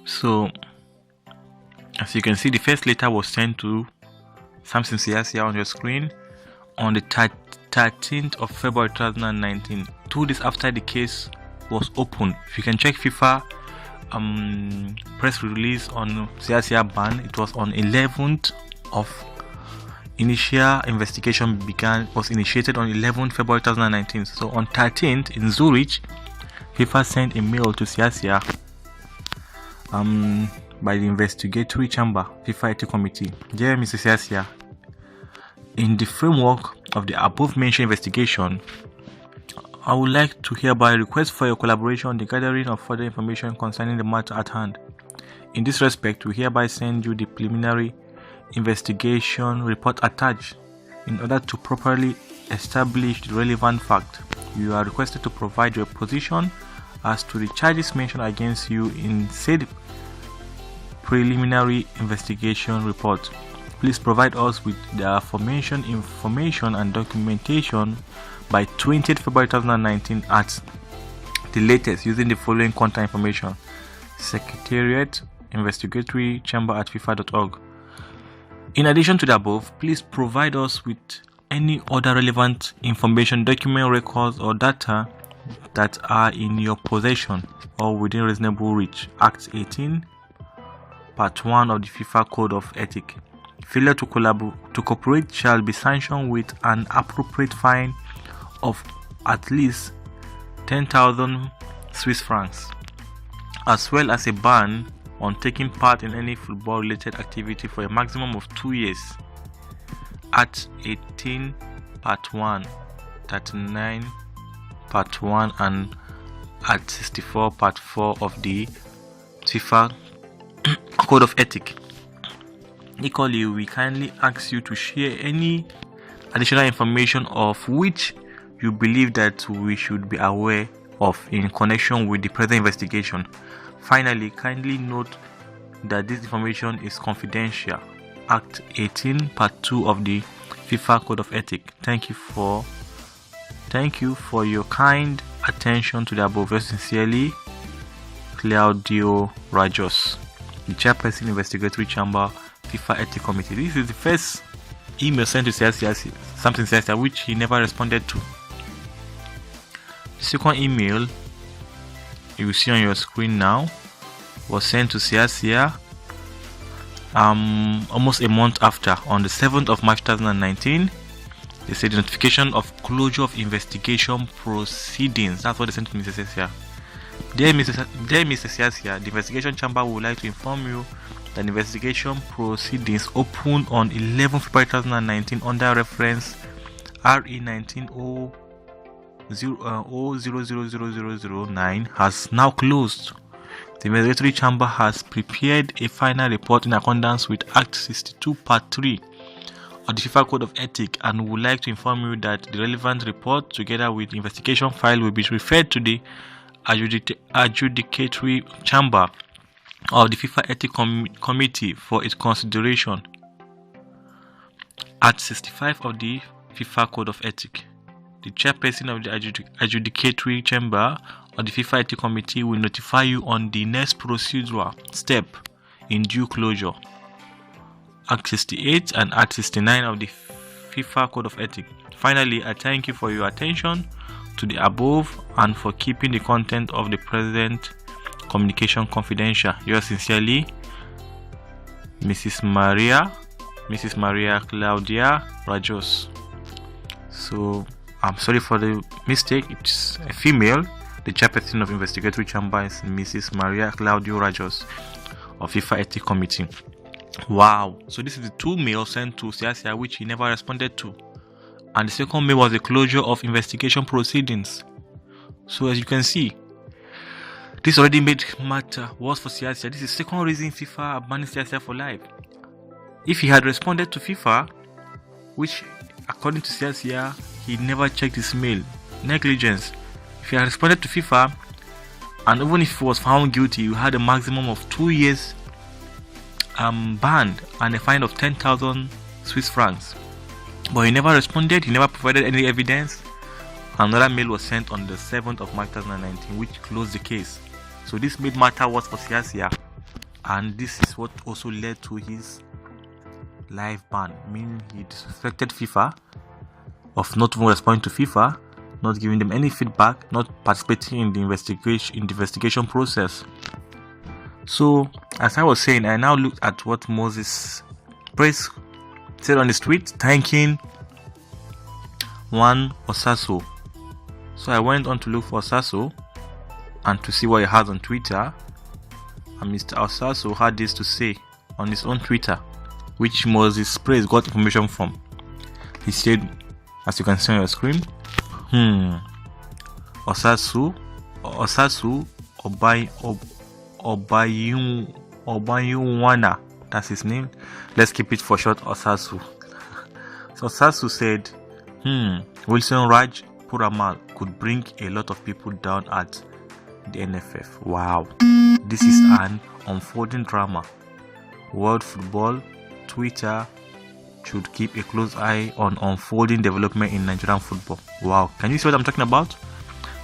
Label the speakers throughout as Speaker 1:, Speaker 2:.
Speaker 1: So as you can see, the first letter was sent to Samson Siasia on your screen on the 13th of February 2019, 2 days after the case was opened. If you can check FIFA press release on Siasia ban, it was on 11th of initial investigation was initiated on 11th February 2019. So on 13th in Zurich, FIFA sent a mail to Siasia by the investigatory chamber, FIFA Ethics Committee. Dear Mr. Siasia, in the framework of the above mentioned investigation, I would like to hereby request for your collaboration on the gathering of further information concerning the matter at hand. In this respect, we hereby send you the preliminary investigation report attached. In order to properly establish the relevant fact, you are requested to provide your position as to the charges mentioned against you in said preliminary investigation report. Please provide us with the aforementioned information and documentation by 20th February 2019 at the latest, using the following contact information: Secretariat, Investigatory Chamber at FIFA.org. In addition to the above, please provide us with any other relevant information, document, records, or data that are in your possession or within reasonable reach. Act 18, Part 1 of the FIFA Code of Ethics. Failure to cooperate shall be sanctioned with an appropriate fine of at least 10,000 Swiss francs, as well as a ban on taking part in any football-related activity for a maximum of 2 years. At 18, Part 1, 39, Part 1, and at 64, Part 4 of the FIFA Code of Ethics. Equally, we kindly ask you to share any additional information of which you believe that we should be aware of in connection with the present investigation. Finally, kindly note that this information is confidential. Act 18, Part 2 of the FIFA Code of Ethics. Thank you for your kind attention to the above. Very sincerely, Claudio Rajos, the Chairperson, Investigatory Chamber, FIFA Ethics Committee. This is the first email sent to Samson Siasia, which he never responded to. The second email you will see on your screen now was sent to Siasia almost a month after, on the 7th of March 2019. They said the notification of closure of investigation proceedings. That's what they sent to Mr. Siasia. Dear Mr. Siasia, the investigation chamber would like to inform you that investigation proceedings opened on 11 February 2019 under reference RE 19/0000009 has now closed. The investigatory chamber has prepared a final report in accordance with Act 62, Part 3 of the FIFA Code of Ethics, and would like to inform you that the relevant report, together with the investigation file, will be referred to the adjudicatory chamber of the FIFA Ethics Committee for its consideration. At 65 of the FIFA Code of Ethics, the chairperson of the adjudicatory chamber of the FIFA Ethics Committee will notify you on the next procedural step in due closure. Act 68 and Act 69 of the FIFA Code of Ethics. Finally, I thank you for your attention to the above and for keeping the content of the present communication confidential. Yours sincerely, Mrs. Maria Claudia Rajos. So I'm sorry for the mistake. It's a female. The chairperson of investigatory chamber is Mrs. Maria Claudia Rajos of FIFA Ethics Committee. Wow. So this is the 2 mails sent to Siasia which he never responded to. And the second mail was the closure of investigation proceedings. So as you can see, this already made matter worse for Siasia. This is the second reason FIFA abandoned Siasia for life. If he had responded to FIFA, which according to Siasia, he never checked his mail, negligence. If he had responded to FIFA, and even if he was found guilty, you had a maximum of 2 years banned and a fine of 10,000 Swiss francs. But he never responded, he never provided any evidence. Another mail was sent on the 7th of March 2019, which closed the case. So this made matter worse for Siasia. and this is what also led to his live ban, meaning he disrespected FIFA of not even responding to FIFA, not giving them any feedback, not participating in the investigation process. So, as I was saying, I now looked at what Moses Praise said on his tweet, thanking one Osaso. So I went on to look for Osaso and to see what he has on Twitter. And Mr. Osaso had this to say on his own Twitter, which Moses Praise got information from. He said, as you can see on your screen, Osasu Obayuwana, that's his name. Let's keep it for short, Osasu. So Osasu said, Wilson Raj Puramal could bring a lot of people down at the NFF. Wow, this is an unfolding drama. World football, Twitter should keep a close eye on unfolding development in Nigerian football. Wow, can you see what I'm talking about?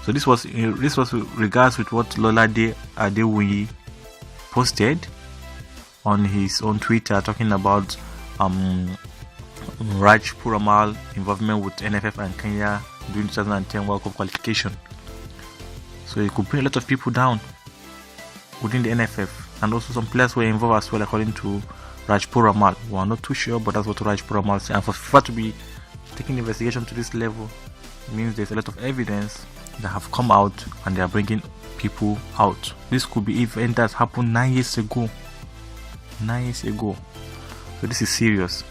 Speaker 1: So this was regards with what Lolade Adewuyi posted on his own Twitter, talking about Raj Puramal involvement with NFF and Kenya during 2010 World Cup qualification. So it could bring a lot of people down within the NFF, and also some players were involved as well, according to Raj Puramal. We are not too sure, but that's what Raj Puramal said. And for FIFA to be taking the investigation to this level means there's a lot of evidence that have come out, and they are bringing people out. This could be event that happened 9 years ago. 9 years ago. So this is serious.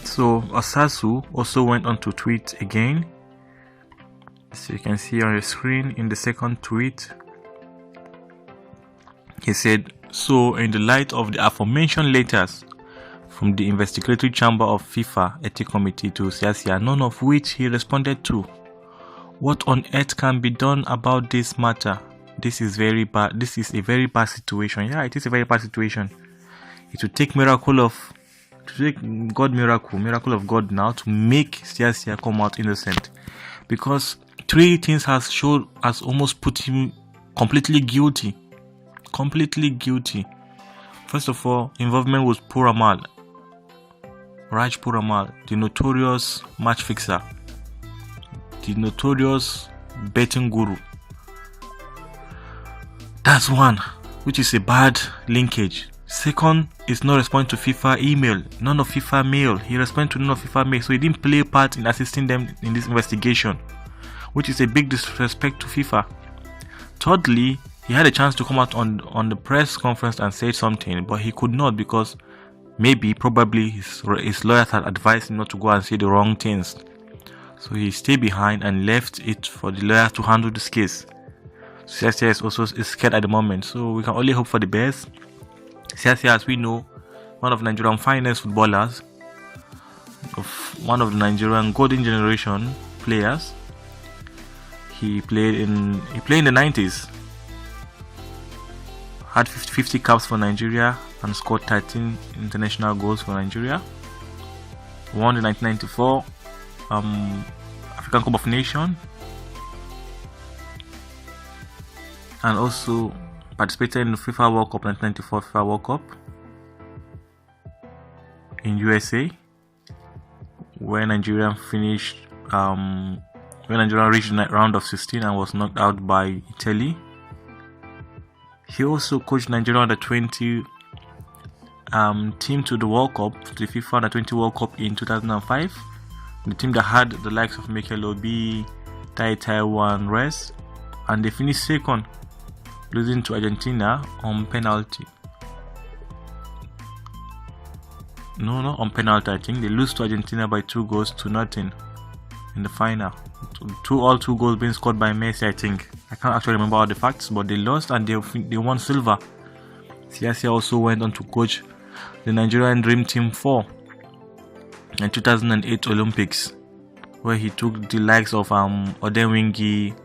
Speaker 1: So Osasu also went on to tweet again. So you can see on your screen in the second tweet. He said, so in the light of the aforementioned letters from the investigatory chamber of FIFA Ethics Committee to Siasia, none of which he responded to, what on earth can be done about this matter? This is very bad. This is a very bad situation. Yeah, it is a very bad situation. It will take miracle of God now to make Siasia come out innocent, because 3 things has almost put him completely guilty. First of all, involvement with Raj Puramal, the notorious match fixer, the notorious betting guru. That's one, which is a bad linkage. Second is not responding to FIFA email, none of FIFA mail. He responded to none of FIFA mail, so he didn't play a part in assisting them in this investigation, which is a big disrespect to FIFA. Thirdly, he had a chance to come out on the press conference and say something, but he could not, because probably his lawyers had advised him not to go and say the wrong things. So he stayed behind and left it for the lawyers to handle this case. Siasia is also scared at the moment, so we can only hope for the best. Siasia, as we know, one of Nigerian finest footballers, one of the Nigerian golden generation players. He played in the 90s. Had 50 caps for Nigeria and scored 13 international goals for Nigeria. Won the 1994 African Cup of Nations, and also participated in the FIFA World Cup, 1994 FIFA World Cup in USA, where Nigeria finished, when Nigeria reached the round of 16 and was knocked out by Italy. He also coached Nigeria under 20 team to the World Cup, to the FIFA under 20 World Cup in 2005. The team that had the likes of Mikel Obi, Taiwan Rest, and they finished second, losing to Argentina on penalty. No, on penalty. I think they lose to Argentina by 2-0 in the final. All two goals being scored by Messi, I think. I can't actually remember all the facts, but they lost and they won silver. Siasia also went on to coach the Nigerian Dream Team 4 in 2008 Olympics, where he took the likes of Odemwingie,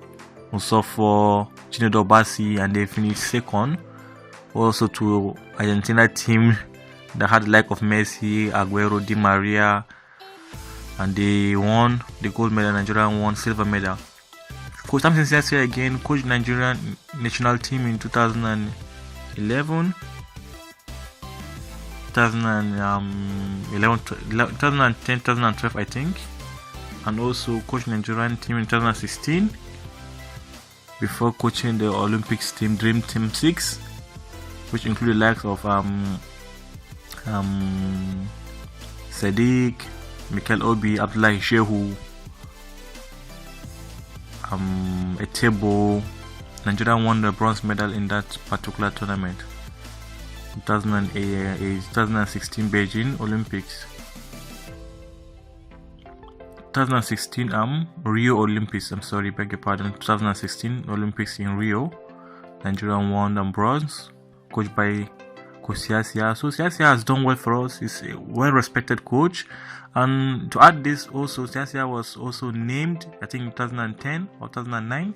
Speaker 1: Musofo, Chinedu Obasi, and they finished second. Also to Argentina team that had the like of Messi, Aguero, Di Maria, and they won the gold medal. Nigeria won silver medal. Coach Samson Siasia again coached Nigerian national team in 2008 2011, 2010, 2012, I think, and also coached Nigerian team in 2016 before coaching the Olympics team, Dream Team 6, which include the likes of Sadiq, Mikel Obi, Abdullahi Shehu, Etebo. Nigeria won the bronze medal in that particular tournament. 2016 Beijing Olympics. 2016 Rio Olympics. I'm sorry, beg your pardon. 2016 Olympics in Rio. Nigeria won the bronze, coached by Coach Siasia. So Siasia has done well for us. He's a well-respected coach. And to add this, also Siasia was also named, I think, in 2010 or 2009.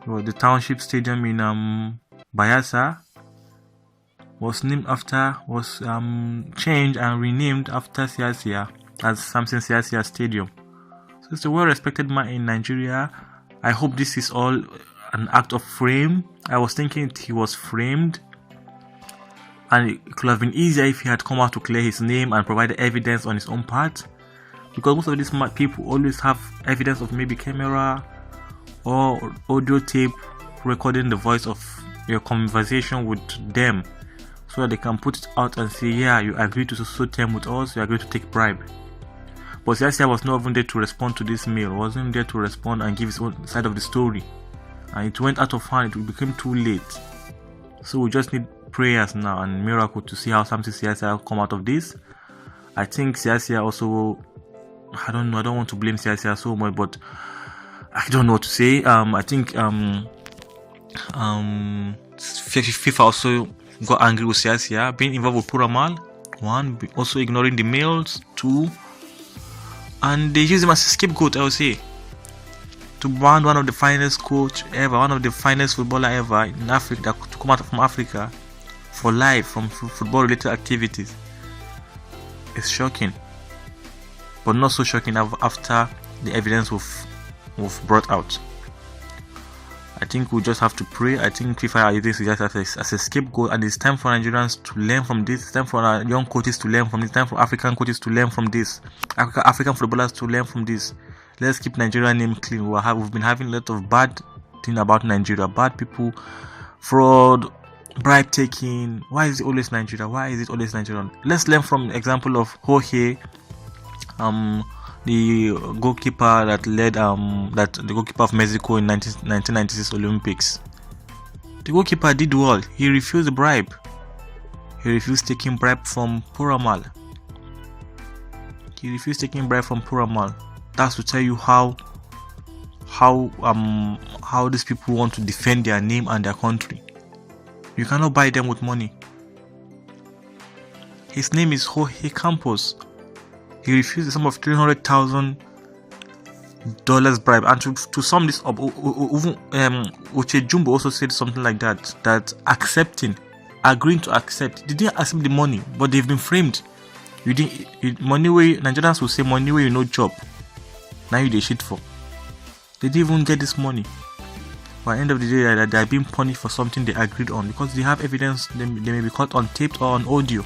Speaker 1: The Township Stadium in Bayelsa was changed and renamed after Siasia as Samson Siasia Stadium. So it's a well-respected man in Nigeria. I hope this is all an act of frame. I was thinking he was framed, and it could have been easier if he had come out to clear his name and provide evidence on his own part, because most of these people always have evidence of maybe camera or audio tape recording the voice of your conversation with them, so that they can put it out and say, yeah, you agreed to so term with us, you agreed to take bribe. But Siasia was not even there to respond to this mail, wasn't there to respond and give his own side of the story, and it went out of hand. It became too late. So we just need prayers now and miracle to see how Samson Siasia come out of this. I think Siasia also, I don't know, I don't want to blame Siasia so much, but I don't know what to say. I think FIFA also got angry with Siasia being involved with Puramal. 1, also ignoring the mails. 2, and they use him as a scapegoat, I would say, to ban one of the finest coach ever, one of the finest footballer ever in Africa, to come out from Africa for life from football related activities. It's shocking, but not so shocking after the evidence we've brought out. I think we just have to pray. I think FIFA are using it just as a scapegoat, and it's time for Nigerians to learn from this. It's time for our young coaches to learn from this. It's time for African coaches to learn from this. African footballers to learn from this. Let's keep Nigeria's name clean. We've been having a lot of bad things about Nigeria. Bad people, fraud, bribe taking. Why is it always Nigeria? Why is it always Nigeria? Let's learn from the example of Jorge, the goalkeeper that led the goalkeeper of Mexico in 1996 Olympics. The goalkeeper did well. He refused the bribe. He refused taking bribe from Puramal. That's to tell you how these people want to defend their name and their country. You cannot buy them with money. His name is Jorge Campos. He refused the sum of $300,000 bribe, and to sum this up, Uche Jumbo also said something like that agreeing to accept. They didn't accept the money, but they've been framed. Money way, Nigerians will say money way you no job. Now you they shit for. They didn't even get this money. By the end of the day, they are being punished for something they agreed on, because they have evidence. They may be caught on tape or on audio,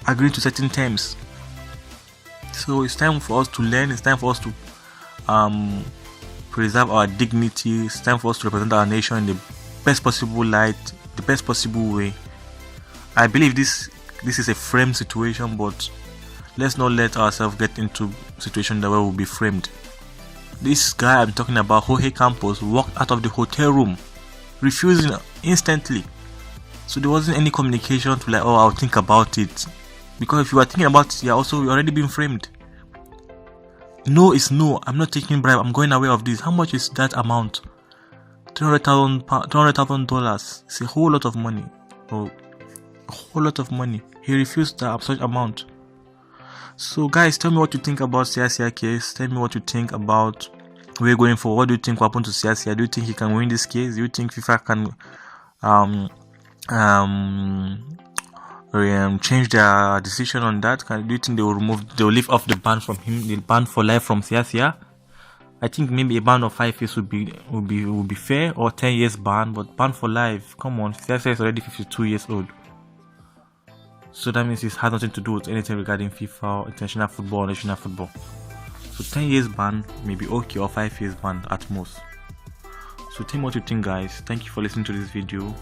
Speaker 1: agreeing to certain terms. So it's time for us to learn. It's time for us to preserve our dignity. It's time for us to represent our nation in the best possible light, the best possible way. I believe this is a framed situation, but let's not let ourselves get into a situation that we'll be framed. This guy I'm talking about, Jorge Campos, walked out of the hotel room, refusing instantly. So there wasn't any communication to like, oh, I'll think about it. Because if you are thinking about it, you're already been framed. No is no. I'm not taking bribe. I'm going away of this. How much is that amount? $200,000. It's a whole lot of money. Oh, a whole lot of money. He refused that such amount. So guys, tell me what you think about Siasia case. Tell me what you think about where we're going for. What do you think will happen to Siasia? Do you think he can win this case? Do you think FIFA can change their decision on that? Do you think they will lift off the ban from him, the ban for life from Siasia? I think maybe a ban of 5 years would be fair, or 10 years ban, but ban for life. Come on, Siasia is already 52 years old. So that means it has nothing to do with anything regarding FIFA, international football, or national football. So 10 years ban may be okay, or 5 years ban at most. So tell me what you think, guys. Thank you for listening to this video.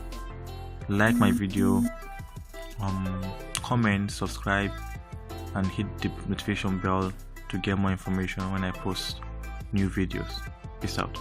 Speaker 1: Like my video, comment, subscribe, and hit the notification bell to get more information when I post new videos. Peace out.